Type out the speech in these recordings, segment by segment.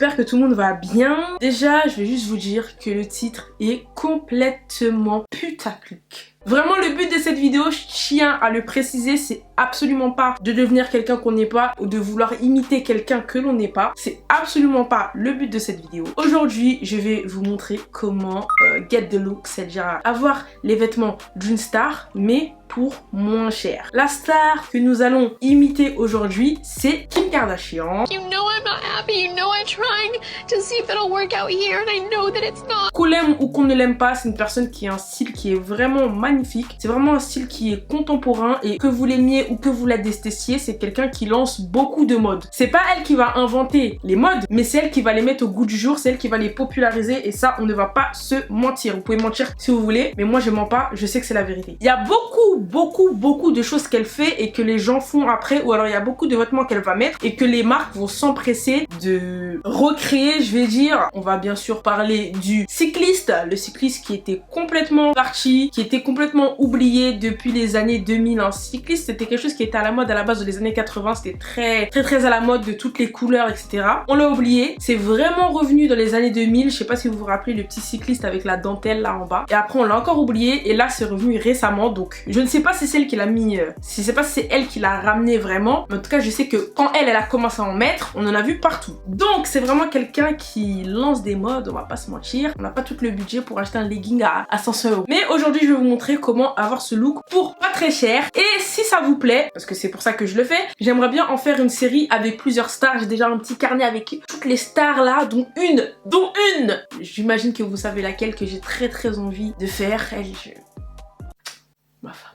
j'espère que tout le monde va bien. Déjà, je vais juste vous dire que le titre est complètement putaclic. Vraiment, le but de cette vidéo, je tiens à le préciser, c'est absolument pas de devenir quelqu'un qu'on n'est pas ou de vouloir imiter quelqu'un que l'on n'est pas. C'est absolument pas le but de cette vidéo. Aujourd'hui, je vais vous montrer comment get the look, c'est-à-dire avoir les vêtements d'une star, mais pour moins cher. La star que nous allons imiter aujourd'hui, c'est Kim Kardashian. You know I'm not happy, you know I'm trying to see if it'll work out here and I know that it's not. Qu'on l'aime ou qu'on ne l'aime pas, c'est une personne qui a un style qui est vraiment magnifique. C'est vraiment un style qui est contemporain et que vous l'aimiez ou que vous la détestiez, c'est quelqu'un qui lance beaucoup de modes. C'est pas elle qui va inventer les modes, mais c'est elle qui va les mettre au goût du jour, c'est elle qui va les populariser et ça, on ne va pas se mentir. Vous pouvez mentir si vous voulez, mais moi je mens pas, je sais que c'est la vérité. Il y a beaucoup de choses qu'elle fait et que les gens font après, ou alors il y a beaucoup de vêtements qu'elle va mettre et que les marques vont s'empresser de recréer, je vais dire. On va bien sûr parler du cycliste, le cycliste qui était complètement parti, qui était complètement oublié depuis les années 2000. Un cycliste, c'était quelque chose qui était à la mode à la base des années 80, c'était très à la mode de toutes les couleurs, etc. On l'a oublié, c'est vraiment revenu dans les années 2000, je sais pas si vous vous rappelez le petit cycliste avec la dentelle là en bas. Et après on l'a encore oublié et là c'est revenu récemment, donc je ne sais pas si c'est elle qui l'a mis, si c'est pas si c'est elle qui l'a ramené vraiment, mais en tout cas je sais que quand elle a commencé à en mettre, on en a vu partout. Donc c'est vraiment quelqu'un qui lance des modes, on va pas se mentir, on n'a pas tout le budget pour acheter un legging à 500 €. Mais aujourd'hui je vais vous montrer comment avoir ce look pour pas très cher. Et si ça vous plaît, parce que c'est pour ça que je le fais, j'aimerais bien en faire une série avec plusieurs stars. J'ai déjà un petit carnet avec toutes les stars là, dont une, j'imagine que vous savez laquelle, que j'ai très envie de faire. Ma femme.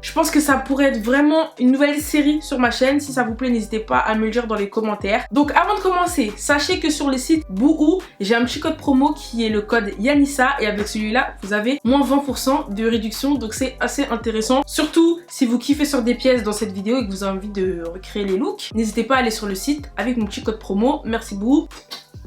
Je pense que ça pourrait être vraiment une nouvelle série sur ma chaîne. Si ça vous plaît, n'hésitez pas à me le dire dans les commentaires. Donc avant de commencer, sachez que sur le site Boohoo, j'ai un petit code promo qui est le code Yanissa. Et avec celui-là, vous avez moins 20% de réduction. Donc c'est assez intéressant. Surtout si vous kiffez sur des pièces dans cette vidéo et que vous avez envie de recréer les looks. N'hésitez pas à aller sur le site avec mon petit code promo. Merci Boohoo.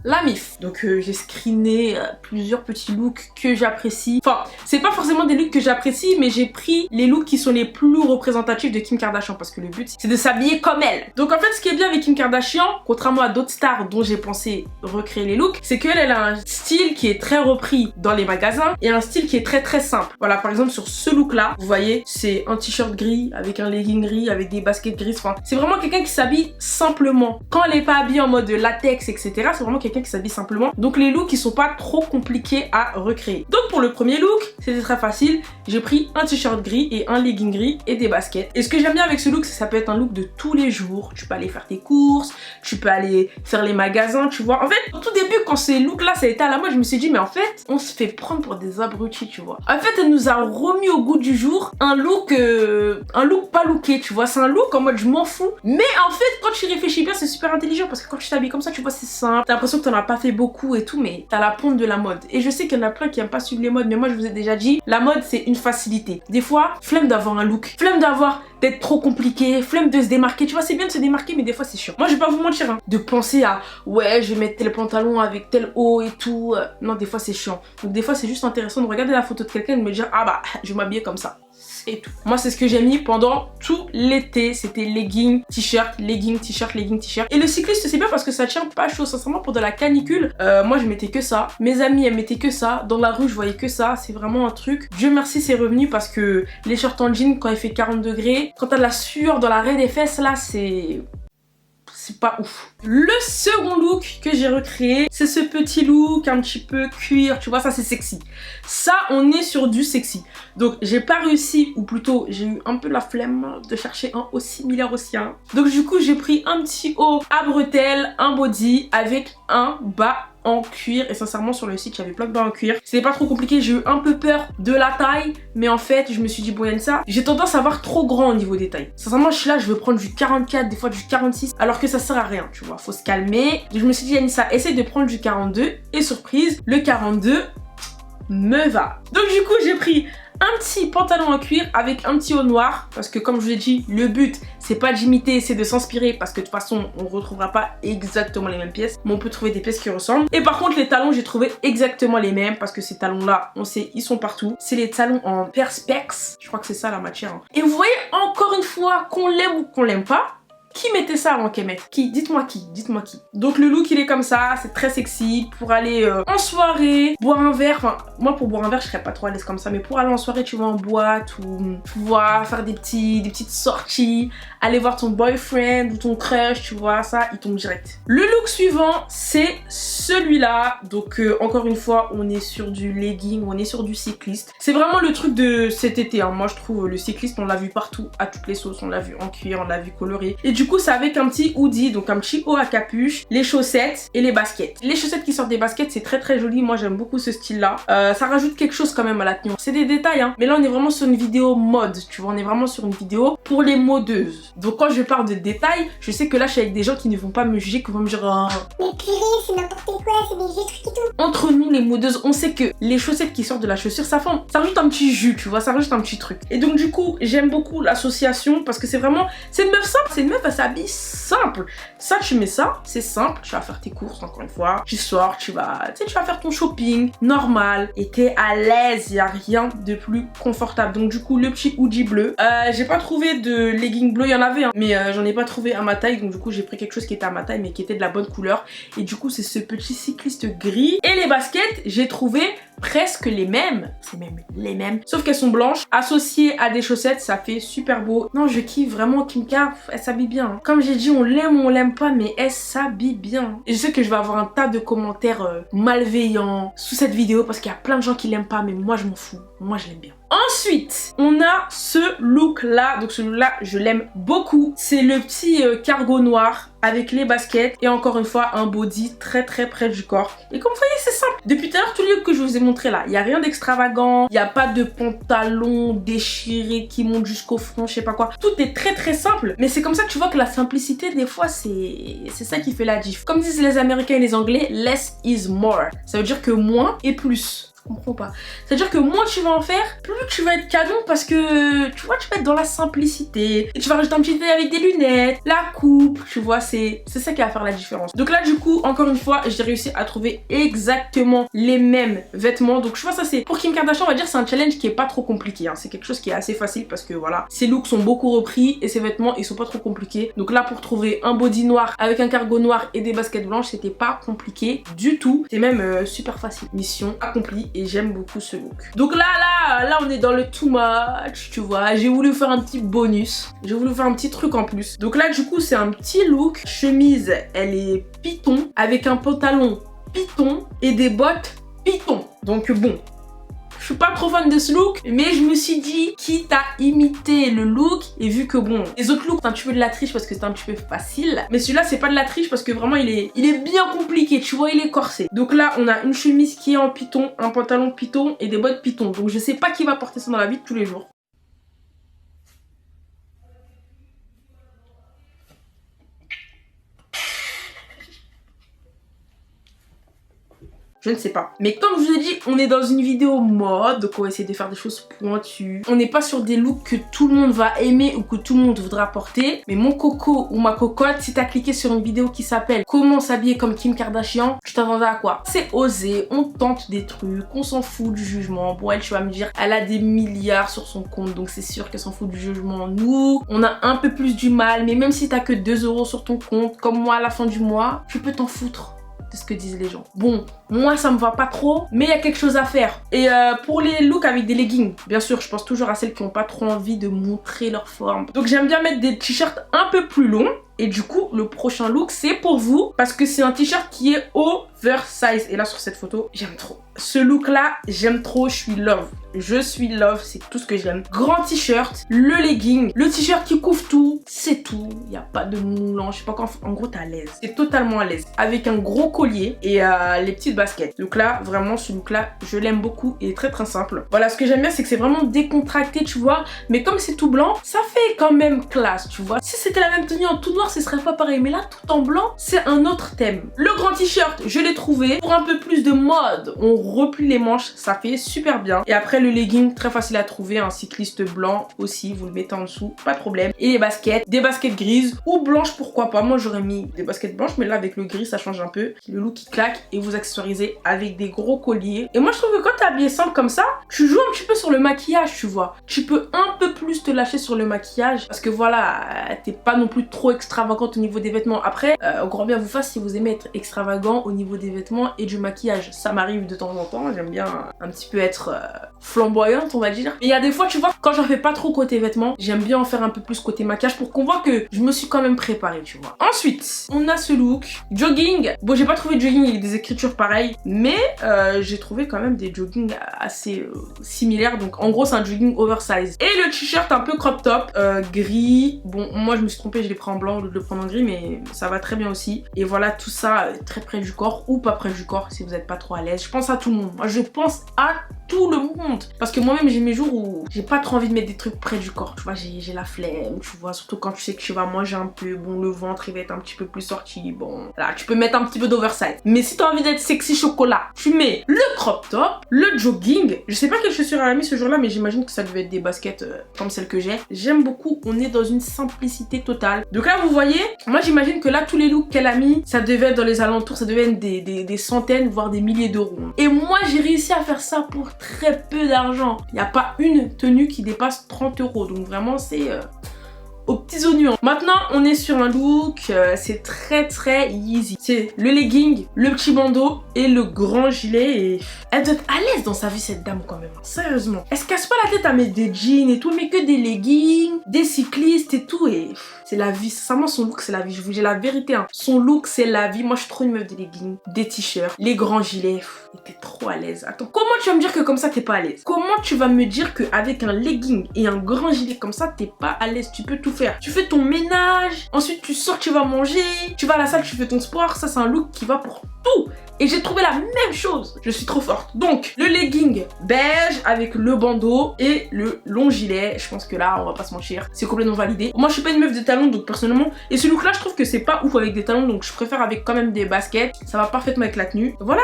La mif. Donc j'ai screené plusieurs petits looks que j'apprécie. Enfin, c'est pas forcément des looks que j'apprécie, mais j'ai pris les looks qui sont les plus représentatifs de Kim Kardashian parce que le but c'est de s'habiller comme elle. Donc en fait, ce qui est bien avec Kim Kardashian, contrairement à d'autres stars dont j'ai pensé recréer les looks, c'est qu'elle a un style qui est très repris dans les magasins et un style qui est très simple. Voilà, par exemple sur ce look là, vous voyez, c'est un t-shirt gris avec un legging gris avec des baskets grises. Enfin, c'est vraiment quelqu'un qui s'habille simplement. Quand elle est pas habillée en mode latex, etc., c'est vraiment quelqu'un qui s'habille simplement. Donc les looks ils sont pas trop compliqués à recréer. Donc pour le premier look, c'était très facile. J'ai pris un t-shirt gris et un legging gris et des baskets. Et ce que j'aime bien avec ce look, c'est que ça peut être un look de tous les jours. Tu peux aller faire tes courses, tu peux aller faire les magasins, tu vois. En fait, au tout début, quand ces looks là ça a été à la mode, je me suis dit mais en fait, on se fait prendre pour des abrutis, tu vois. En fait, elle nous a remis au goût du jour un look pas looké, tu vois. C'est un look en mode je m'en fous. Mais en fait, quand tu réfléchis bien, c'est super intelligent parce que quand tu t'habilles comme ça, tu vois, c'est simple. T'as l'impression que t'en as pas fait beaucoup et tout, mais t'as la ponte de la mode. Et je sais qu'il y en a plein qui aiment pas suivre les modes, mais moi je vous ai déjà dit, la mode c'est une facilité. Des fois, flemme d'avoir un look, flemme d'être trop compliqué, flemme de se démarquer. Tu vois, c'est bien de se démarquer, mais des fois c'est chiant. Moi je vais pas vous mentir, hein, de penser à ouais, je vais mettre tel pantalon avec tel haut et tout. Non, des fois c'est chiant. Donc des fois c'est juste intéressant de regarder la photo de quelqu'un et de me dire ah bah je vais m'habiller comme ça. Et tout. Moi c'est ce que j'ai mis pendant tout l'été, c'était legging, t-shirt, legging, t-shirt, legging, t-shirt. Et le cycliste c'est bien parce que ça tient pas chaud, sincèrement pour de la canicule, moi je mettais que ça, mes amis elles mettaient que ça, dans la rue je voyais que ça, c'est vraiment un truc. Dieu merci c'est revenu parce que les shorts en jean quand il fait 40 degrés, quand t'as de la sueur dans l'arrêt des fesses là c'est pas ouf. Le second look que j'ai recréé, c'est ce petit look un petit peu cuir, tu vois, ça c'est sexy. Ça, on est sur du sexy. Donc j'ai pas réussi, ou plutôt j'ai eu un peu la flemme de chercher un haut similaire au sien. Donc du coup j'ai pris un petit haut à bretelles, un body avec un bas en cuir. Et sincèrement sur le site j'avais plein de bas en cuir. C'était pas trop compliqué, j'ai eu un peu peur de la taille, mais en fait je me suis dit bon Yanissa, j'ai tendance à avoir trop grand au niveau des tailles. Sincèrement je suis là, je veux prendre du 44, des fois du 46, alors que ça sert à rien, tu vois, faut se calmer. Et je me suis dit Yanissa, essaye de prendre du 42 et surprise, le 42 me va. Donc du coup j'ai pris un petit pantalon en cuir avec un petit haut noir parce que comme je vous l'ai dit, le but c'est pas d'imiter, c'est de s'inspirer parce que de toute façon on retrouvera pas exactement les mêmes pièces, mais on peut trouver des pièces qui ressemblent. Et par contre les talons j'ai trouvé exactement les mêmes parce que ces talons là on sait ils sont partout, c'est les talons en perspex, je crois que c'est ça la matière, hein. Et vous voyez encore une fois qu'on l'aime ou qu'on l'aime pas, Qui mettait ça avant qu'elle mette? Qui? Dites-moi qui. Dites-moi qui. Donc le look il est comme ça, c'est très sexy pour aller en soirée, boire un verre. Enfin, moi pour boire un verre je serais pas trop à l'aise comme ça, mais pour aller en soirée, tu vas en boîte ou tu vois, faire des petites sorties, aller voir ton boyfriend ou ton crush, tu vois, ça il tombe direct. Le look suivant c'est celui-là. Donc encore une fois on est sur du legging, on est sur du cycliste. C'est vraiment le truc de cet été, hein. Moi je trouve le cycliste on l'a vu partout, à toutes les sauces, on l'a vu en cuir, on l'a vu coloré. Et du coup c'est avec un petit hoodie, donc un petit haut à capuche, les chaussettes et les baskets. Les chaussettes qui sortent des baskets c'est très très joli, moi j'aime beaucoup ce style là. Ça rajoute quelque chose quand même à la tenue. C'est des détails hein, mais là on est vraiment sur une vidéo mode, tu vois, on est vraiment sur une vidéo pour les modeuses. Donc quand je parle de détails, je sais que là je suis avec des gens qui ne vont pas me juger, qui vont me dire mais purée c'est n'importe quoi, c'est des jeux trucs et tout. Entre nous les modeuses, on sait que les chaussettes qui sortent de la chaussure, ça rajoute un petit jus, tu vois, ça rajoute un petit truc. Et donc du coup j'aime beaucoup l'association parce que c'est vraiment, c'est une meuf simple, c'est une meuf elle s'habille simple. Ça tu mets ça, c'est simple, tu vas faire tes courses encore une fois, tu sors, tu vas faire ton shopping normal et t'es à l'aise, y a rien de plus confortable. Donc du coup le petit hoodie bleu, j'ai pas trouvé de legging bleu, il y en avait hein, mais j'en ai pas trouvé à ma taille, donc du coup j'ai pris quelque chose qui était à ma taille mais qui était de la bonne couleur. Et du coup c'est ce petit cycliste gris. Et les baskets j'ai trouvé presque les mêmes, c'est même les mêmes, sauf qu'elles sont blanches, associées à des chaussettes, ça fait super beau. Non je kiffe vraiment Kim K, elle s'habille bien hein. Comme j'ai dit on l'aime ou on l'aime pas mais elle s'habille bien. Et je sais que je vais avoir un tas de commentaires malveillants sous cette vidéo parce qu'il y a plein de gens qui l'aiment pas mais moi je m'en fous, moi je l'aime bien. Ensuite, on a ce look là, donc celui-là je l'aime beaucoup. C'est le petit cargo noir avec les baskets et encore une fois un body très très près du corps. Et comme vous voyez c'est simple. Depuis tout à l'heure tous les looks que je vous ai montré là, il n'y a rien d'extravagant, il n'y a pas de pantalon déchiré qui monte jusqu'au front, je sais pas quoi. Tout est très très simple, mais c'est comme ça que tu vois que la simplicité des fois c'est ça qui fait la diff. Comme disent les Américains et les Anglais, less is more. Ça veut dire que moins est plus. Je comprends pas. C'est-à-dire que moins tu vas en faire, plus tu vas être canon parce que tu vois, tu vas être dans la simplicité. Et tu vas rajouter un petit détail avec des lunettes, la coupe, tu vois, c'est ça qui va faire la différence. Donc là, du coup, encore une fois, j'ai réussi à trouver exactement les mêmes vêtements. Donc je vois ça, c'est pour Kim Kardashian, on va dire, c'est un challenge qui est pas trop compliqué. Hein. C'est quelque chose qui est assez facile parce que voilà, ses looks sont beaucoup repris et ses vêtements, ils sont pas trop compliqués. Donc là, pour trouver un body noir avec un cargo noir et des baskets blanches, c'était pas compliqué du tout. C'est même super facile. Mission accomplie. Et j'aime beaucoup ce look. Donc là on est dans le too much, tu vois. J'ai voulu faire un petit bonus. J'ai voulu faire un petit truc en plus. Donc là du coup c'est un petit look. Chemise, elle est python avec un pantalon python et des bottes python. Donc bon, je suis pas trop fan de ce look, mais je me suis dit, quitte à imiter le look, et vu que bon, les autres looks c'est un petit peu de la triche parce que c'est un petit peu facile, mais celui-là c'est pas de la triche parce que vraiment il est bien compliqué, tu vois, il est corsé. Donc là on a une chemise qui est en python, un pantalon python et des bottes python. Donc je sais pas qui va porter ça dans la vie de tous les jours. Je ne sais pas. Mais comme je vous ai dit, on est dans une vidéo mode, donc on va essayer de faire des choses pointues. On n'est pas sur des looks que tout le monde va aimer ou que tout le monde voudra porter. Mais mon coco ou ma cocotte, si t'as cliqué sur une vidéo qui s'appelle Comment s'habiller comme Kim Kardashian, tu t'attendais à quoi? C'est osé, on tente des trucs, on s'en fout du jugement. Bon, elle, tu vas me dire, elle a des milliards sur son compte, donc c'est sûr qu'elle s'en fout du jugement. Nous, on a un peu plus du mal, mais même si t'as que 2 € sur ton compte, comme moi à la fin du mois, tu peux t'en foutre de ce que disent les gens. Bon, moi ça me va pas trop, mais il y a quelque chose à faire. Et pour les looks avec des leggings, bien sûr, je pense toujours à celles qui ont pas trop envie de montrer leur forme. Donc j'aime bien mettre des t-shirts un peu plus longs. Et du coup, le prochain look, c'est pour vous. Parce que c'est un t-shirt qui est oversize. Et là, sur cette photo, j'aime trop. Ce look-là, j'aime trop. Je suis love. Je suis love. C'est tout ce que j'aime. Grand t-shirt, le legging, le t-shirt qui couvre tout. C'est tout. Il n'y a pas de moulant. Je sais pas quand. En gros, t'es à l'aise. T'es totalement à l'aise. Avec un gros collier et les petites baskets. Donc là, vraiment, ce look-là, je l'aime beaucoup. Et très, très simple. Voilà, ce que j'aime bien, c'est que c'est vraiment décontracté, tu vois. Mais comme c'est tout blanc, ça fait quand même classe, tu vois. Si c'était la même tenue en tout noir, ce serait pas pareil, mais là tout en blanc c'est un autre thème. Le grand t-shirt je l'ai trouvé pour un peu plus de mode, on replie les manches, ça fait super bien. Et après le legging très facile à trouver, un cycliste blanc aussi, vous le mettez en dessous, pas de problème. Et les baskets, des baskets grises ou blanches, pourquoi pas. Moi j'aurais mis des baskets blanches, mais là avec le gris ça change un peu, le look qui claque. Et vous accessorisez avec des gros colliers. Et moi je trouve que quand t'es habillé simple comme ça, tu joues un petit peu sur le maquillage, tu vois. Tu peux un peu plus te lâcher sur le maquillage parce que voilà, t'es pas non plus trop extra extravagante au niveau des vêtements. Après, grand bien vous fasse si vous aimez être extravagant au niveau des vêtements et du maquillage. Ça m'arrive de temps en temps, j'aime bien un petit peu être flamboyante, on va dire. Mais il y a des fois, tu vois, quand j'en fais pas trop côté vêtements, j'aime bien en faire un peu plus côté maquillage pour qu'on voit que je me suis quand même préparée, tu vois. Ensuite, on a ce look. Jogging. Bon, j'ai pas trouvé de jogging avec des écritures pareilles, mais j'ai trouvé quand même des joggings assez similaires. Donc, en gros, c'est un jogging oversize. Et le t-shirt un peu crop top, gris. Bon, moi, je me suis trompée, je l'ai pris en blanc au lieu de le prendre en gris, mais ça va très bien aussi. Et voilà, tout ça très près du corps ou pas près du corps si vous n'êtes pas trop à l'aise. Je pense à tout le monde. Moi, je pense à tout le monde. Parce que moi-même, j'ai mes jours où j'ai pas trop envie de mettre des trucs près du corps. Tu vois, j'ai la flemme, tu vois. Surtout quand tu sais que tu vas manger un peu. Bon, le ventre, il va être un petit peu plus sorti. Bon, là, tu peux mettre un petit peu d'oversize. Mais si t'as envie d'être sexy chocolat, tu mets le crop top, le jogging. Je sais pas quelle chaussure elle a mis ce jour-là, mais j'imagine que ça devait être des baskets comme celles que j'ai. J'aime beaucoup. On est dans une simplicité totale. Donc là, vous voyez, moi, j'imagine que là, tous les looks qu'elle a mis, ça devait être dans les alentours, ça devait être des centaines, voire des milliers d'euros. Et moi, j'ai réussi à faire ça pour très peu d'argent. Il n'y a pas une tenue qui dépasse 30 euros. Donc vraiment, c'est aux petits oignons. Maintenant, on est sur un look, c'est très easy. C'est le legging, le petit bandeau et le grand gilet. Et elle doit être à l'aise dans sa vie, cette dame, quand même. Sérieusement. Elle se casse pas la tête à mettre des jeans et tout, mais que des leggings, des cyclistes et tout. Et c'est la vie. Sincèrement, son look, c'est la vie. Je vous dis la vérité, hein. Son look, c'est la vie. Moi, je suis trop une meuf des leggings, des t-shirts, les grands gilets. T'es trop à l'aise. Attends, comment tu vas me dire que comme ça, t'es pas à l'aise? Comment tu vas me dire qu'avec un legging et un grand gilet comme ça, t'es pas à l'aise? Tu peux tout faire. Tu fais ton ménage, ensuite tu sors, tu vas manger, tu vas à la salle, tu fais ton sport. Ça, c'est un look qui va pour tout. Et j'ai trouvé la même chose. Je suis trop forte. Donc, le legging beige avec le bandeau et le long gilet. Je pense que là, on va pas se mentir, c'est complètement validé. Moi, je suis pas une meuf de talons, donc personnellement. Et ce look-là, je trouve que c'est pas ouf avec des talons, donc je préfère avec quand même des baskets. Ça va parfaitement avec la tenue. Voilà,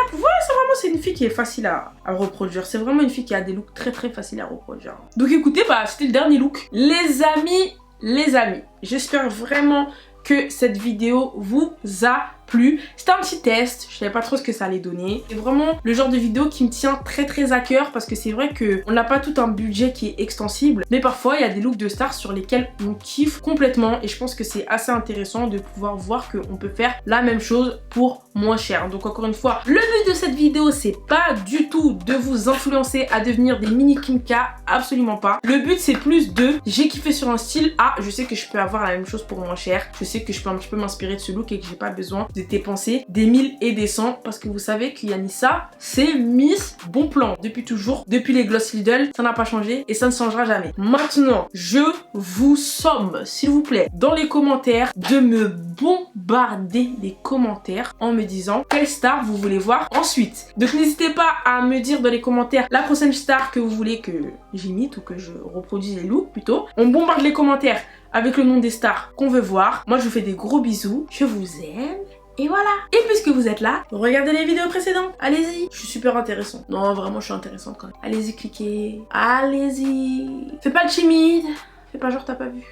c'est une fille qui est facile à reproduire. C'est vraiment une fille qui a des looks très faciles à reproduire. Donc écoutez, bah c'était le dernier look. Les amis, j'espère vraiment que cette vidéo vous a plu. C'était un petit test, je savais pas trop ce que ça allait donner. C'est vraiment le genre de vidéo qui me tient très à cœur parce que c'est vrai qu'on n'a pas tout un budget qui est extensible, mais parfois il y a des looks de stars sur lesquels on kiffe complètement et je pense que c'est assez intéressant de pouvoir voir qu'on peut faire la même chose pour moins cher. Donc encore une fois, le but de cette vidéo c'est pas du tout de vous influencer à devenir des mini Kim K, absolument pas. Le but c'est plus de j'ai kiffé sur un style, ah je sais que je peux avoir la même chose pour moins cher, je sais que je peux un petit peu m'inspirer de ce look et que j'ai pas besoin de dépenser des 1000 et des 100 parce que vous savez que Yanissa c'est Miss Bon Plan depuis toujours, depuis les Gloss Lidl, ça n'a pas changé et ça ne changera jamais. Maintenant, je vous somme s'il vous plaît dans les commentaires de me bombarder les commentaires en me disant quelle star vous voulez voir ensuite. Donc n'hésitez pas à me dire dans les commentaires la prochaine star que vous voulez que j'imite ou que je reproduise les looks plutôt. On bombarde les commentaires avec le nom des stars qu'on veut voir. Moi je vous fais des gros bisous, je vous aime. Et voilà. Et puisque vous êtes là, regardez les vidéos précédentes. Allez-y. Je suis super intéressante. Non, vraiment, je suis intéressante quand même. Allez-y, cliquez. Allez-y. Fais pas le timide. Fais pas genre t'as pas vu.